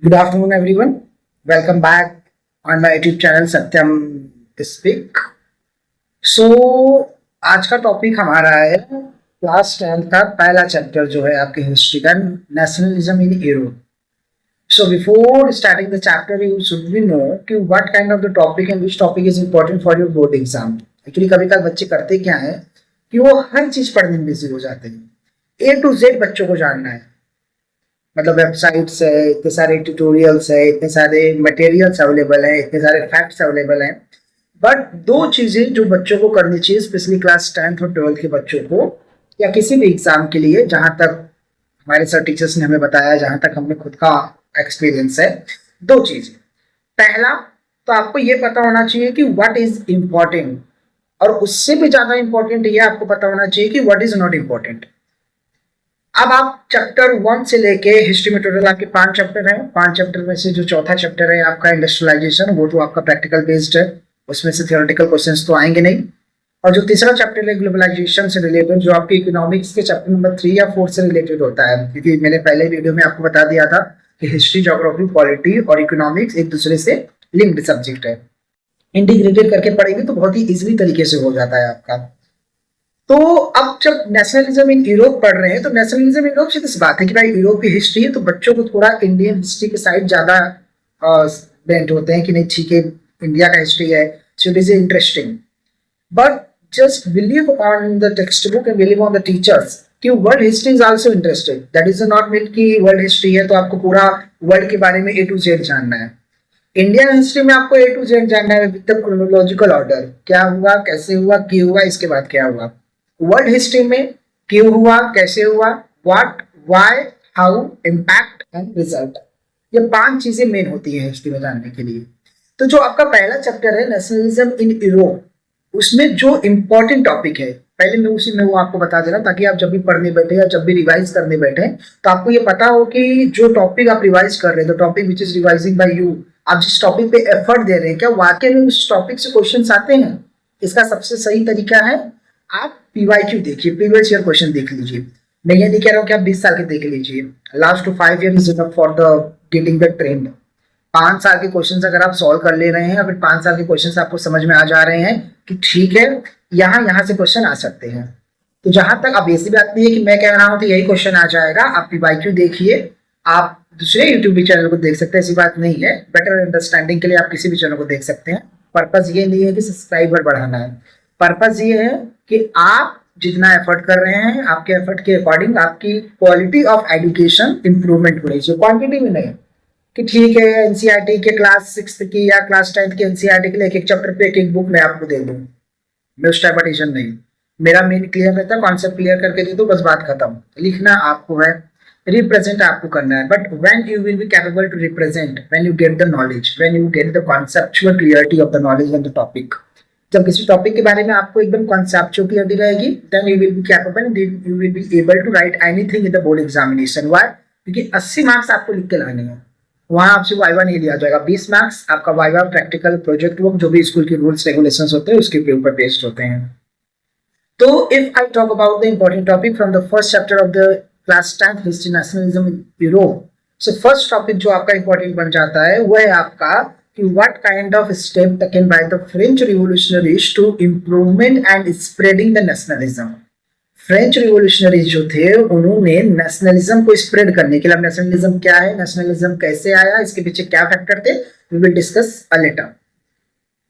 Good afternoon, everyone. Welcome back on my YouTube channel Satyam Speak. So आज का topic हमारा है class 10th का पहला चैप्टर जो है आपके हिस्ट्री का nationalism in Europe. So before starting the chapter, you should be know कि what kind of the topic and which topic is important for your board exam. Actually कभी कभी बच्चे करते क्या है कि वो हर चीज पढ़ने में बिजी हो जाते हैं. A to Z बच्चों को जानना है. मतलब वेबसाइट्स है, इतने सारे ट्यूटोरियल्स है, इतने सारे मटेरियल्स अवेलेबल हैं, इतने सारे फैक्ट्स अवेलेबल हैं. बट दो चीज़ें जो बच्चों को करनी चाहिए, स्पेशली क्लास 10th और 12th के बच्चों को या किसी भी एग्जाम के लिए, जहाँ तक हमारे सर टीचर्स ने हमें बताया, जहाँ तक हमने खुद का एक्सपीरियंस है, दो चीज़ें. पहला तो आपको ये पता होना चाहिए कि व्हाट इज इम्पोर्टेंट, और उससे भी ज़्यादा इम्पोर्टेंट ये आपको पता होना चाहिए कि व्हाट इज नॉट इम्पोर्टेंट. अब आप चैप्टर 1 से लेके हिस्ट्री में टोटल आपके 5 चैप्टर हैं. 5 चैप्टर में से जो चौथा चैप्टर है आपका इंडस्ट्रियलाइजेशन, वो तो आपका प्रैक्टिकल बेस्ड है, उसमें से थियोरेटिकल क्वेश्चंस तो आएंगे नहीं. और जो तीसरा चैप्टर है ग्लोबलाइजेशन से रिलेटेड, जो आपके इकोनॉमिक्स के चैप्टर नंबर 3 या 4 से रिलेटेड होता है, क्योंकि मैंने पहले वीडियो में आपको बता दिया था कि हिस्ट्री, ज्योग्राफी, पॉलिटी और इकोनॉमिक्स एक दूसरे से लिंक्ड सब्जेक्ट है. इंटीग्रेटेड करके पढ़ेंगे तो बहुत ही इजिली तरीके से हो जाता है आपका. तो अब जब नेशनलिज्म इन यूरोप पढ़ रहे हैं, तो नेशनलिज्म इन यूरोप से किस बात है कि भाई यूरोप की हिस्ट्री है, तो बच्चों को थोड़ा इंडियन हिस्ट्री के साइड ज्यादा बेंट होते हैं कि नहीं ठीक है इंडिया का हिस्ट्री है, so it is interesting. But just believe on the textbook and believe on the teachers कि world history is also interested. That is not mean कि वर्ल्ड हिस्ट्री है तो आपको पूरा वर्ल्ड के बारे में A to Z जानना है. इंडियन हिस्ट्री में आपको A to Z जानना है विद द क्रोनोलॉजिकल ऑर्डर. क्या हुआ, कैसे हुआ, क्यों हुआ, इसके बाद क्या हुआ. वर्ल्ड हिस्ट्री में क्यों हुआ, कैसे हुआ, what, why, how, impact and result, ये 5 चीजें मेन होती है हिस्ट्री में जानने के लिए. तो जो आपका पहला चैप्टर है नेशनलिज्म इन यूरोप, उसमें जो इंपॉर्टेंट टॉपिक है, पहले मैं उसी में वो आपको बता दे रहा, ताकि आप जब भी पढ़ने बैठे या जब भी रिवाइज करने बैठे तो आपको ये पता हो कि जो टॉपिक आप रिवाइज कर रहे हैं, the topic which is revising by you, आप जिस टॉपिक पे एफर्ट दे रहे हैं, क्या वाकई में उस टॉपिक से क्वेश्चन आते हैं. इसका सबसे सही तरीका है आप PYQ देखिए, प्रीवियस ईयर क्वेश्चन देख लीजिए. मैं ये नहीं कह रहा हूँ कि आप 20 साल के देख लीजिए. Last two 5 year is enough for the getting the trend. 5 साल के क्वेश्चंस अगर आप सॉल्व कर ले रहे हैं, अगर 5 साल के क्वेश्चंस आपको समझ में आ जा रहे हैं कि ठीक है यहाँ से क्वेश्चन आ सकते हैं, तो जहां तक अब ऐसी बात नहीं है कि मैं कह रहा हूँ तो यही क्वेश्चन आ जाएगा. आप PYQ देखिए, आप दूसरे यूट्यूब चैनल को देख सकते हैं, ऐसी बात नहीं है. बेटर अंडरस्टैंडिंग के लिए आप किसी भी चैनल को देख सकते हैं. पर्पज ये नहीं है कि सब्सक्राइबर बढ़ाना है, पर्पज ये है कि आप जितना एफर्ट कर रहे हैं, आपके एफर्ट के अकॉर्डिंग आपकी क्वालिटी ऑफ एजुकेशन इंप्रूवमेंट होनी चाहिए, क्वांटिटी में नहीं कि ठीक है एनसीईआरटी के क्लास 6 की या क्लास 10th के एनसीईआरटी के लिए एक चैप्टर पे एक बुक मैं आपको दे दूं. मैं उस टाइप का टीचर नहीं. मेरा मेन क्लियर रहता है, कॉन्सेप्ट क्लियर करके दे दो, बस बात खत्म. लिखना आपको है, रिप्रेजेंट आपको करना है. But when you will be capable to represent, when you get the knowledge, when you get the conceptual clarity of the knowledge on the topic, जब किसी टॉपिक के बारे में आपको एकदम कॉन्सेप्चुअल क्लियरिटी रहेगी, then you will be capable and you will be able to write anything in the board examination. Why? क्योंकि 80 marks आपको लिख के लाने हैं, वहां आपसे वाइवा नहीं लिया जाएगा. 20 मार्क्स आपका वाइवा, प्रैक्टिकल, प्रोजेक्ट वर्क, जो भी स्कूल के रूल्स रेगुलेशंस होते हैं उसके ऊपर बेस्ड होते हैं. तो if I talk about the important topic from the first chapter of the class 10th history nationalism in Europe, so first topic जो आपका इंपॉर्टेंट बन जाता है वो है आपका what kind of step taken by the French revolutionaries to improvement and spreading the nationalism. French revolutionaries जो थे उन्होंने नेशनलिज्म को स्प्रेड करने के लिए, नेशनलिज्म क्या है, नेशनलिज्म कैसे आया, इसके पीछे क्या फैक्टर थे, we will discuss a later.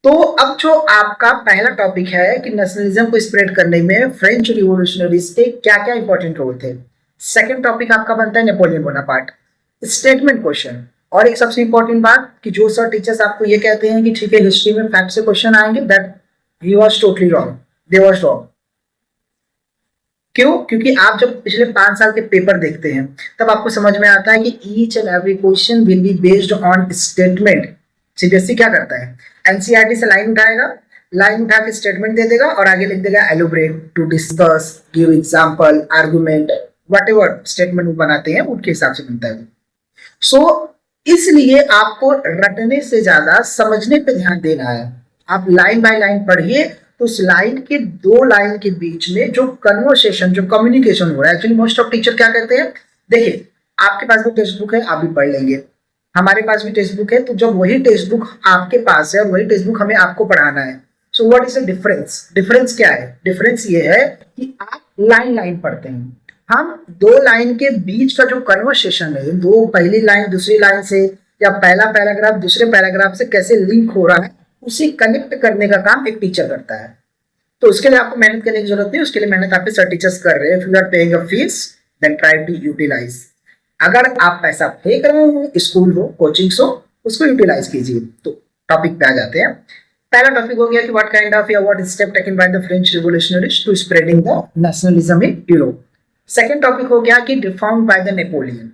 तो अब जो आपका पहला टॉपिक है कि नेशनलिज्म को स्प्रेड करने में फ्रेंच रिवोल्यूशनरीज के क्या क्या इंपॉर्टेंट रोल थे. सेकेंड टॉपिक आपका बनता है नेपोलियन बोनापार्ट, स्टेटमेंट क्वेश्चन. और एक सबसे इंपॉर्टेंट बात कि जो सर टीचर्स आपको ये कहते हैं कि ठीक है हिस्ट्री में फैक्ट से क्वेश्चन आएंगे, that he was totally wrong, they was wrong. क्यों? क्योंकि आप जब पिछले 5 साल के पेपर देखते हैं तब आपको समझ में आता है कि each and every question will be based on statement. CBSE क्या करता है, एनसीईआरटी से लाइन उठाएगा, लाइन उठा के स्टेटमेंट दे देगा और आगे लिख देगा elaborate, to discuss, give example, argument, whatever statement बनाते हैं उनके हिसाब से बनता है. सो इसलिए आपको रटने से ज्यादा समझने पे ध्यान देना है. आप लाइन बाय लाइन पढ़िए, तो उस लाइन के 2 लाइन के बीच में जो कन्वर्सेशन, जो कम्युनिकेशन हो रहा है, एक्चुअली मोस्ट ऑफ टीचर क्या कहते हैं, देखिए आपके पास भी टेक्स्ट बुक है, आप भी पढ़ लेंगे, हमारे पास भी टेक्स्ट बुक है, तो जब वही टेक्स्ट बुक आपके पास है और वही टेक्स्ट बुक हमें आपको पढ़ाना है, so what is the difference? Difference क्या है? डिफरेंस ये है कि आप लाइन लाइन पढ़ते हैं, हम दो लाइन के बीच का जो कन्वर्सेशन है, दो पहली लाइन दूसरी लाइन से या पहला पैराग्राफ दूसरे पैराग्राफ से कैसे लिंक हो रहा है, उसे कनेक्ट करने का काम एक टीचर करता है। तो उसके लिए आपको मेहनत करने की जरूरत नहीं, उसके लिए मेहनत आपके सर टीचर्स कर रहे हैं। If you are paying a fees then try to utilize. अगर आप पैसा फेंक रहे हैं, स्कूल हो कोचिंग्स हो, उसको यूटिलाइज कीजिए। तो टॉपिक पे आ जाते हैं। पहला टॉपिक हो गया कि व्हाट काइंड ऑफ या what step taken by the French revolutionaries to spreading the nationalism in Europe. Second topic हो गया कि रिफॉर्म बाय द नेपोलियन।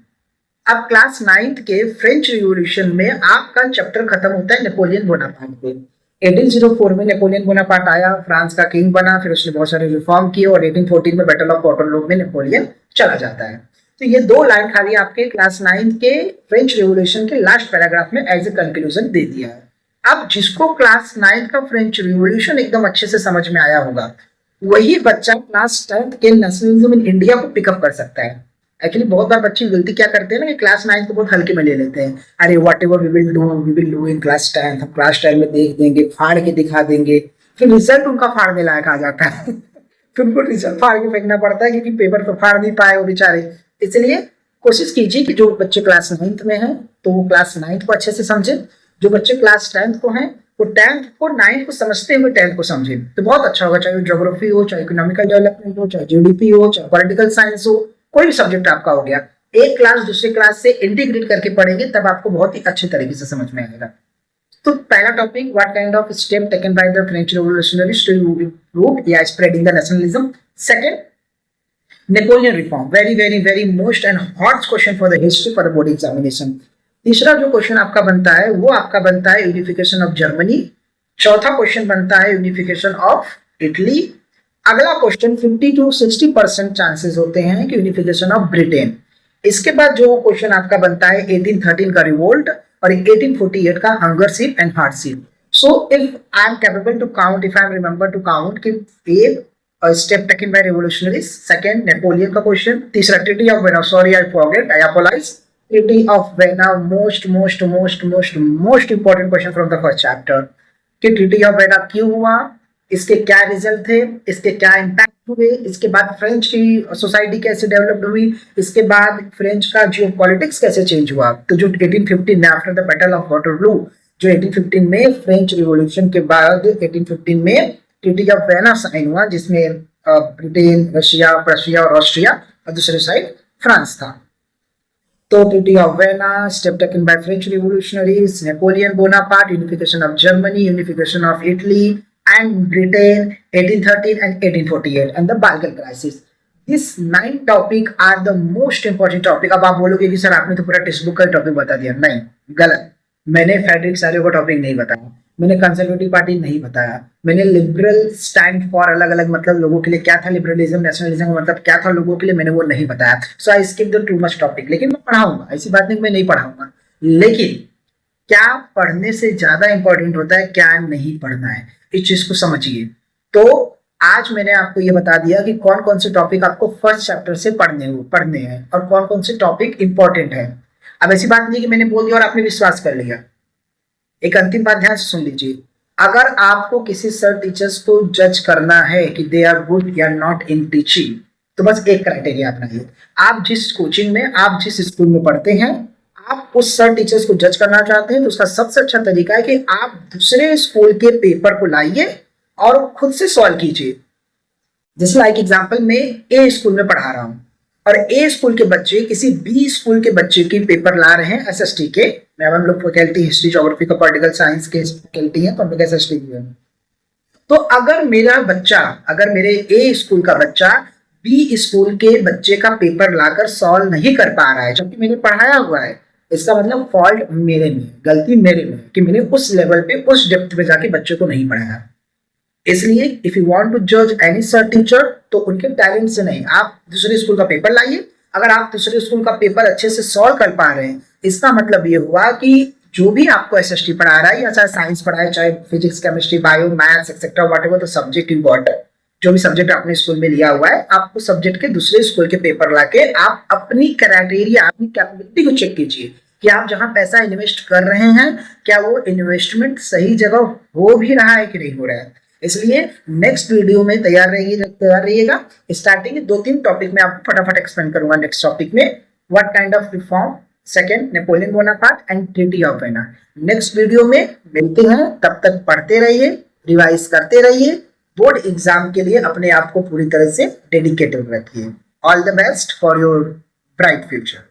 अब क्लास 9th के फ्रेंच रिवॉल्यूशन में आपका चैप्टर खत्म होता है नेपोलियन बोनापार्ट पे। 1804 में नेपोलियन बोनापार्ट आया, फ्रांस का किंग बना, फिर उसने बहुत सारे रिफॉर्म किए और 1814 में बैटल ऑफ वाटरलू में नेपोलियन चला जाता है। तो ये दो लाइन खाली आपके क्लास 9th के फ्रेंच रिवॉल्यूशन के लास्ट पैराग्राफ में एज ए कंक्लूजन दे दिया है। अब जिसको क्लास 9th का फ्रेंच रिवॉल्यूशन एकदम अच्छे से समझ में आया होगा, वही बच्चा क्लास 10th के नेशनलिज्म इन इंडिया को पिकअप कर सकता है। एक्चुअली बहुत बार बच्चे गलती क्या करते हैं ना कि क्लास 9th को बहुत हल्के में ले लेते हैं। अरे whatever we will do in class 10th, हम क्लास 10 में देख देंगे, फाड़ के दिखा देंगे, फिर रिजल्ट उनका फाड़ने लायक आ जाता है फिर उनको रिजल्ट फाड़ के फेंकना पड़ता है क्योंकि पेपर तो फाड़ नहीं पाए वो बेचारे। इसलिए कोशिश कीजिए कि जो बच्चे क्लास 9th में हैं तो वो क्लास 9th को अच्छे से समझे, जो बच्चे क्लास 10th को हैं वो 10th को 9th को समझते हुए 10th को समझे तो बहुत अच्छा होगा। चाहे ज्योग्राफी हो, चाहे इकोनॉमिकल डेवलपमेंट हो, चाहे जीडीपी हो, चाहे पॉलिटिकल साइंस हो, कोई भी सब्जेक्ट आपका हो गया, एक क्लास दूसरे क्लास से इंटीग्रेट करके पढ़ेंगे तब आपको बहुत ही अच्छे तरीके से समझ में आएगा। तो पहला topic what kind of step taken by the French revolutionaries to improve या spreading the nationalism. Second, Napoleon reform, very very very most and hot question for the history for the board examination. तीसरा जो question आपका बनता है वो आपका बनता है यूनिफिकेशन ऑफ जर्मनी। चौथा क्वेश्चन बनता है यूनिफिकेशन ऑफ इटली। अगला क्वेश्चन 50 to 60% चांसेस होते हैं कि यूनिफिकेशन ऑफ ब्रिटेन। इसके बाद जो क्वेश्चन आपका बनता है 1813 का रिवोल्ट और 1848 का hungership and hardship. So if I am capable to count, if I am remember to count कि step taken by revolutionaries, second Napoleon का क्वेश्चन, तीसरा treaty of Vienna, sorry I forget, I apologise, treaty of Vienna, most most most most most important question from the first chapter कि treaty of Vienna क्यों हुआ, इसके क्या result थे, इसके क्या इम्पैक्ट हुए, इसके बाद फ्रेंच की सोसाइटी कैसे डेवलप्ड हुई, इसके बाद फ्रेंच का जियोपॉलिटिक्स कैसे चेंज हुआ। तो जो 1815 में after the battle of Waterloo, जो 1815 में फ्रेंच रिवॉल्यूशन के बाद 1815 में ट्रीटी ऑफ वेना साइन हुआ जिसमें ब्रिटेन, रशिया, प्रशिया और ऑस्ट्रिया और दूसरे साइड फ्रांस था। तो treaty of vena, step taken by French revolutionaries, Napoleon Bonaparte, unification of Germany, unification of Italy and Britain, 1813 and 1848 and the Balkan crisis. These 9 topic are the most important topic. अब आप बोलोगे कि sir आपने तो पूरा text book का topic बता दिया। नहीं, गलत। मैंने फ्रेडरिक सारे का टॉपिक नहीं बताया, मैंने कंजर्वेटिव पार्टी नहीं बताया, मैंने लिबरल स्टैंड फॉर अलग अलग मतलब लोगों के लिए क्या था, लिबरलिज्म नेशनलिज्म का मतलब क्या था लोगों के लिए, मैंने वो नहीं बताया। So I skip the too much topic. लेकिन मैं पढ़ाऊंगा, ऐसी बात नहीं मैं नहीं पढ़ाऊंगा, लेकिन क्या पढ़ने से ज्यादा इंपॉर्टेंट होता है क्या नहीं पढ़ना है, इस चीज को समझिए। तो आज मैंने आपको ये बता दिया कि कौन कौन से टॉपिक आपको फर्स्ट चैप्टर से पढ़ने हैं और कौन कौन से टॉपिक इंपॉर्टेंट है। अब ऐसी बात नहीं कि मैंने बोल दिया और आपने विश्वास कर लिया। एक अंतिम बात ध्यान से सुन लीजिए, अगर आपको किसी सर टीचर्स को जज करना है कि दे आर गुड या नॉट इन टीचिंग, तो बस एक क्राइटेरिया अपनाइए। आप जिस कोचिंग में, आप जिस स्कूल में पढ़ते हैं, आप उस सर टीचर्स को जज करना चाहते हैं तो उसका सबसे अच्छा तरीका है कि आप दूसरे स्कूल के पेपर को लाइए और खुद से सॉल्व कीजिए। जैसे लाइक एग्जांपल में ए स्कूल में पढ़ा रहा हूं और ए स्कूल के बच्चे किसी बी स्कूल के बच्चे की पेपर ला रहे हैं एसएसटी के। मैं हम लोग फैकल्टी हिस्ट्री ज्योग्राफी का पॉलिटिकल साइंस के फैकल्टी है तो हम लोग एसएसटी की है। तो अगर मेरा बच्चा, अगर मेरे ए स्कूल का बच्चा बी स्कूल के बच्चे का पेपर लाकर सॉल्व नहीं कर पा रहा है जबकि मैंने पढ़ाया हुआ है, इसका मतलब फॉल्ट मेरे में, गलती मेरे में कि मैंने उस लेवल पे, उस डेप्थ पे जाके बच्चे को नहीं पढ़ाया। इसलिए इफ यू वांट टू जज एनी सर टीचर तो उनके टैलेंट से नहीं, आप दूसरे स्कूल का पेपर लाइए। अगर आप दूसरे स्कूल का पेपर अच्छे से सॉल्व कर पा रहे हैं, इसका मतलब ये हुआ कि जो भी आपको एसएसटी पढ़ा रहा है या चाहे साइंस पढ़ाए, चाहे physics, chemistry, bio, maths etcetera whatever, तो सब्जेक्ट इम्पोर्टेंट, जो भी सब्जेक्ट आपने स्कूल में लिया हुआ है, आप उस सब्जेक्ट के दूसरे स्कूल के पेपर लाके आप अपनी क्राइटेरिया, अपनी कैपेबिलिटी को चेक कीजिए कि आप जहां पैसा इन्वेस्ट कर रहे हैं क्या वो इन्वेस्टमेंट सही जगह हो भी रहा है कि नहीं हो रहा है। इसलिए नेक्स्ट वीडियो में तैयार रहिएगा। स्टार्टिंग 2-3 टॉपिक में आपको फटाफट एक्सप्लेन करूंगा नेक्स्ट टॉपिक में, what kind of reform, second Napoleon Bonaparte and treaty of vena. Next video में मिलते हैं, तब तक पढ़ते रहिए, रिवाइज करते रहिए, बोर्ड एग्जाम के लिए अपने आप को पूरी तरह से डेडिकेटेड रखिए। All the best for your bright future.